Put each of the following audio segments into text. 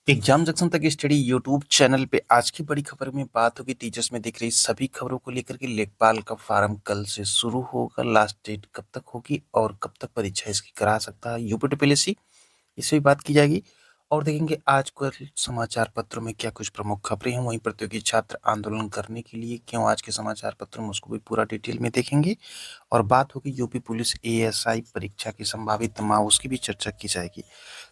Exam junction तक study YouTube channel पे आज की बड़ी खबर में बात होगी तेजस में दिख रही सभी खबरों को लेकर के लेखपाल का फार्म कल से शुरू होगा। लास्ट डेट कब तक होगी और कब तक परीक्षा इसकी करा सकता है यूपी टीपीएससी, इस पे भी बात की जाएगी। और देखेंगे आज कल समाचार पत्रों में क्या कुछ प्रमुख खबरें हैं, वहीं प्रतियोगी छात्र आंदोलन करने के लिए क्यों आज के समाचार पत्रों में, उसको भी पूरा डिटेल में देखेंगे। और बात होगी यूपी पुलिस एएसआई परीक्षा की संभावित माह, उसकी भी चर्चा की जाएगी।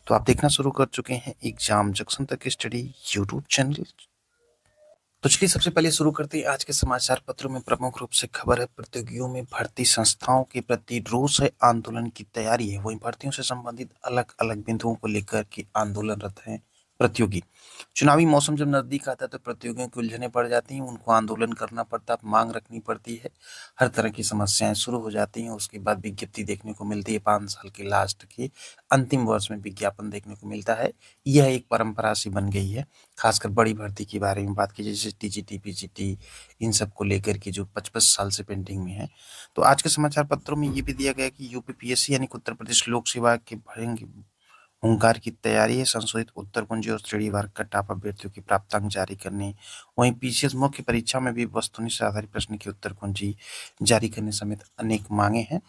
तो आप देखना शुरू कर चुके हैं एग्जाम जंक्शन तक स्टडी यूट्यूब चैनल। तो चलिए सबसे पहले शुरू करते हैं आज के समाचार पत्रों में प्रमुख रूप से खबर है प्रतियोगियों में भर्ती संस्थाओं के प्रति रोष है, आंदोलन की तैयारी है। वहीं भर्तियों से संबंधित अलग अलग बिंदुओं को लेकर के आंदोलनरत हैं प्रतियोगी। चुनावी मौसम जब नजदीक आता है तो प्रतियोगियों की उलझने पड़ जाती हैं, उनको आंदोलन करना पड़ता है, मांग रखनी पड़ती है, हर तरह की समस्याएं शुरू हो जाती हैं। उसके बाद विज्ञप्ति देखने को मिलती है, 5 साल के लास्ट के अंतिम वर्ष में विज्ञापन देखने को मिलता है। यह एक परंपरा सी बन गई है। खासकर बड़ी भर्ती के बारे में बात की, जैसे टीजीटी पीजीटी, इन सब को लेकर के जो 55 साल से पेंडिंग में है। तो आज के समाचार पत्रों में ये भी दिया गया कि यूपीपीएससी यानी कि उत्तर प्रदेश लोक सेवा के भरेंगे हुंकार की तैयारी है, संशोधित उत्तर कुंजी और श्रेणीवार कट ऑफ अभ्यर्थियों की प्राप्तांक जारी करने। वहीं पीसीएस मुख्य परीक्षा में भी वस्तुनिष्ठ आधारित प्रश्न की उत्तर कुंजी जारी करने समेत अनेक मांगे हैं।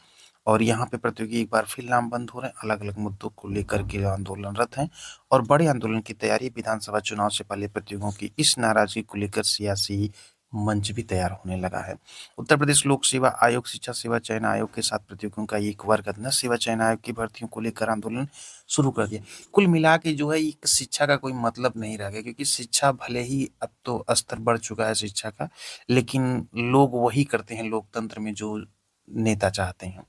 और यहाँ पे प्रतियोगी एक बार फिर नामबंद हो रहे हैं, अलग अलग मुद्दों को लेकर के आंदोलनरत हैं। और बड़े आंदोलन की तैयारी, विधानसभा चुनाव से पहले प्रतियोगियों की इस नाराजगी को लेकर सियासी मंच भी तैयार होने लगा है। उत्तर प्रदेश लोक सेवा आयोग शिक्षा सेवा चयन आयोग के साथ प्रतियोगियों का एक वर्ग अधीनस्थ सेवा चयन आयोग की भर्तियों को लेकर आंदोलन शुरू कर दिया। कुल मिला के जो है एक शिक्षा का कोई मतलब नहीं रह गया, क्योंकि शिक्षा भले ही अब तो स्तर बढ़ चुका है शिक्षा का, लेकिन लोग वही करते हैं लोकतंत्र में जो नेता चाहते हैं।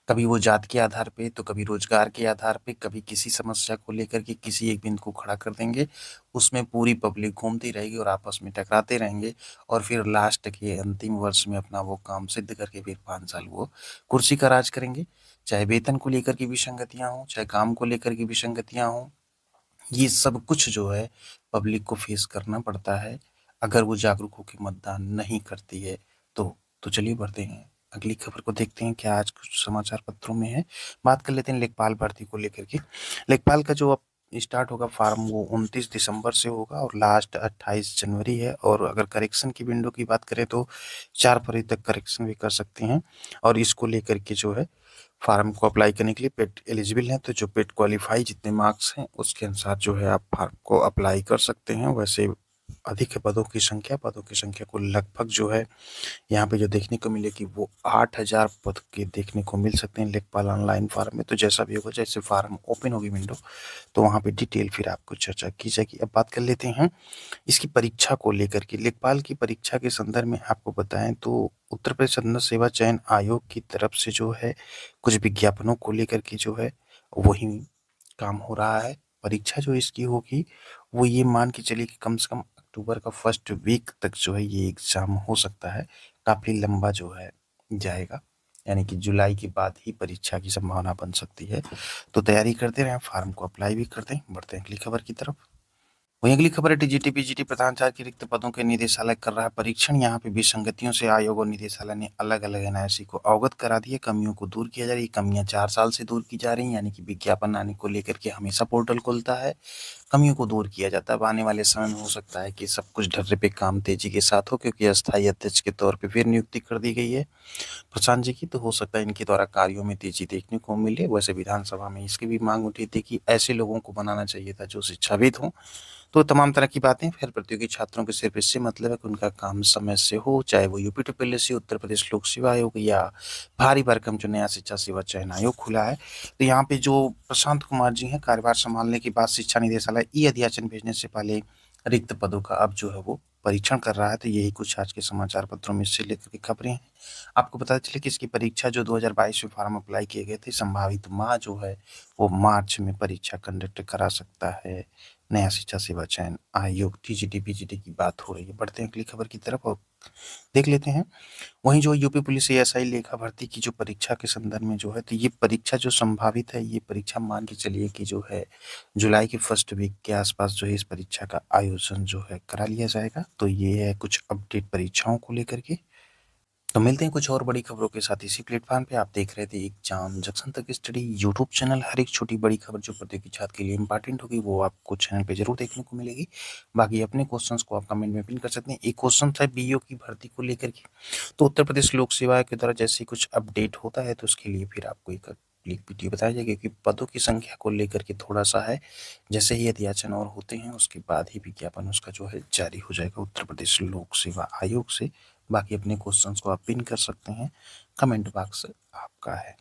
कभी वो जात के आधार पे, तो कभी रोजगार के आधार पे, कभी किसी समस्या को लेकर के किसी एक बिंदु को खड़ा कर देंगे, उसमें पूरी पब्लिक घूमती रहेगी और आपस में टकराते रहेंगे। और फिर लास्ट के अंतिम वर्ष में अपना वो काम सिद्ध करके फिर 5 साल वो कुर्सी का राज करेंगे। चाहे वेतन को लेकर की विसंगतियां हों, चाहे काम को लेकर की विसंगतियां हों, ये सब कुछ जो है पब्लिक को फेस करना पड़ता है अगर वो जागरूक होकर मतदान नहीं करती है। तो चलिए बढ़ते हैं, अगली खबर को देखते हैं क्या आज कुछ समाचार पत्रों में है। बात कर लेते हैं लेखपाल भर्ती को लेकर के। लेखपाल का जो अब स्टार्ट होगा फार्म, वो 29 दिसंबर से होगा और लास्ट 28 जनवरी है। और अगर करेक्शन की विंडो की बात करें तो 4 फरवरी तक करेक्शन भी कर सकते हैं। और इसको लेकर के जो है फार्म को अप्लाई करने के लिए पेट एलिजिबल हैं, तो जो पेट क्वालिफाई जितने मार्क्स हैं उसके अनुसार जो है आप फार्म को अप्लाई कर सकते हैं। वैसे अधिक है पदों की संख्या को लगभग जो है यहाँ पे जो देखने को मिलेगी वो 8,000 पद के देखने को मिल सकते हैं लेखपाल ऑनलाइन फार्म में। तो जैसा भी होगा, जैसे फार्म ओपन होगी विंडो, तो वहाँ पे डिटेल फिर आपको चर्चा की जाएगी। अब बात कर लेते हैं इसकी परीक्षा को लेकर के। लेखपाल की परीक्षा के संदर्भ में आपको बताएं तो उत्तर प्रदेश अन्न सेवा चयन आयोग की तरफ से जो है कुछ विज्ञापनों को लेकर के जो है वही काम हो रहा है। परीक्षा जो इसकी होगी वो ये मान के चलिए कि कम से कम अक्टूबर का फर्स्ट वीक तक जो है ये एग्जाम हो सकता है। काफी लंबा जो है जाएगा, यानी कि जुलाई के बाद ही परीक्षा की संभावना बन सकती है। तो तैयारी करते रहें, फार्म को अप्लाई भी करते हैं। बढ़ते हैं अगली खबर की तरफ। वहीं अगली खबर है टीजीटी पीजीटी प्रधानाचार्य के रिक्त पदों के निदेशालय कर रहा है परीक्षण। यहाँ पे विसंगतियों से आयोग और निदेशालय ने अलग अलग एनआईसी को अवगत करा दिया, कमियों को दूर किया जा रही है। कमियां 4 साल से दूर की जा रही हैं, यानी कि विज्ञापन आने को लेकर के हमेशा पोर्टल खुलता है, कमियों को दूर किया जाता है। अब आने वाले समय में हो सकता है कि सब कुछ ढर्रे पे काम तेजी के साथ हो, क्योंकि अस्थायी अध्यक्ष के तौर पे फिर नियुक्ति कर दी गई है प्रशांत जी की। तो हो सकता है इनके द्वारा कार्यों में तेजी देखने को मिले। वैसे विधानसभा में इसकी भी मांग उठी थी कि ऐसे लोगों को बनाना चाहिए था जो शिक्षाविद हों। तो तमाम तरह की बातें। फिर प्रतियोगी छात्रों के सिर्फ इससे मतलब है कि उनका काम समय से हो, चाहे वो यूपी टीपीएससी, उत्तर प्रदेश लोक सेवा आयोग या भारी भरकम जो नया शिक्षा सेवा चयन आयोग खुला है। तो यहाँ पे जो प्रशांत कुमार जी हैं, कार्यभार संभालने के बाद शिक्षा निदेशालय ई अध्याचन भेजने से पहले रिक्त पदों का अब जो है वो परीक्षण कर रहा है। तो यही कुछ आज के समाचार पत्रों में इससे लेकर के खबरें हैं। आपको पता चले कि इसकी परीक्षा जो 2022 में फॉर्म अप्लाई किए गए थे, संभावित माह जो है वो मार्च में परीक्षा कंडक्ट करा सकता है नया शिक्षा सेवा चयन आयोग। टीजीटी पीजीटी की बात हो रही है। बढ़ते हैं अगली खबर की तरफ और देख लेते हैं। वहीं जो यूपी पुलिस एएसआई लेखा भर्ती की जो परीक्षा के संदर्भ में जो है, तो ये परीक्षा जो संभावित है, ये परीक्षा मान के चलिए कि जो है जुलाई के फर्स्ट वीक के आसपास जो है इस परीक्षा का आयोजन जो है करा लिया जाएगा। तो ये है कुछ अपडेट परीक्षाओं को लेकर के। तो मिलते हैं कुछ और बड़ी खबरों के साथ इसी प्लेटफॉर्म पे। आप देख रहे थे एग्जाम जंक्शन तक स्टडी यूट्यूब चैनल। हर एक छोटी बड़ी खबर जो प्रतियोगी छात्र के लिए इंपॉर्टेंट होगी वो आपको चैनल पे जरूर देखने को मिलेगी। बाकी अपने क्वेश्चंस को आप कमेंट में पिन कर सकते हैं। एक क्वेश्चन था बीईओ की भर्ती को लेकर के, तो उत्तर प्रदेश लोक सेवा आयोग के द्वारा जैसे ही कुछ अपडेट होता है तो उसके लिए फिर आपको एक वीडियो बताया जाएगा, क्योंकि पदों की संख्या को लेकर के थोड़ा सा है। जैसे ही अध्याचन और होते हैं उसके बाद ही विज्ञापन उसका जो है जारी हो जाएगा उत्तर प्रदेश लोक सेवा आयोग से। बाकी अपने क्वेश्चंस को आप पिन कर सकते हैं, कमेंट बॉक्स आपका है।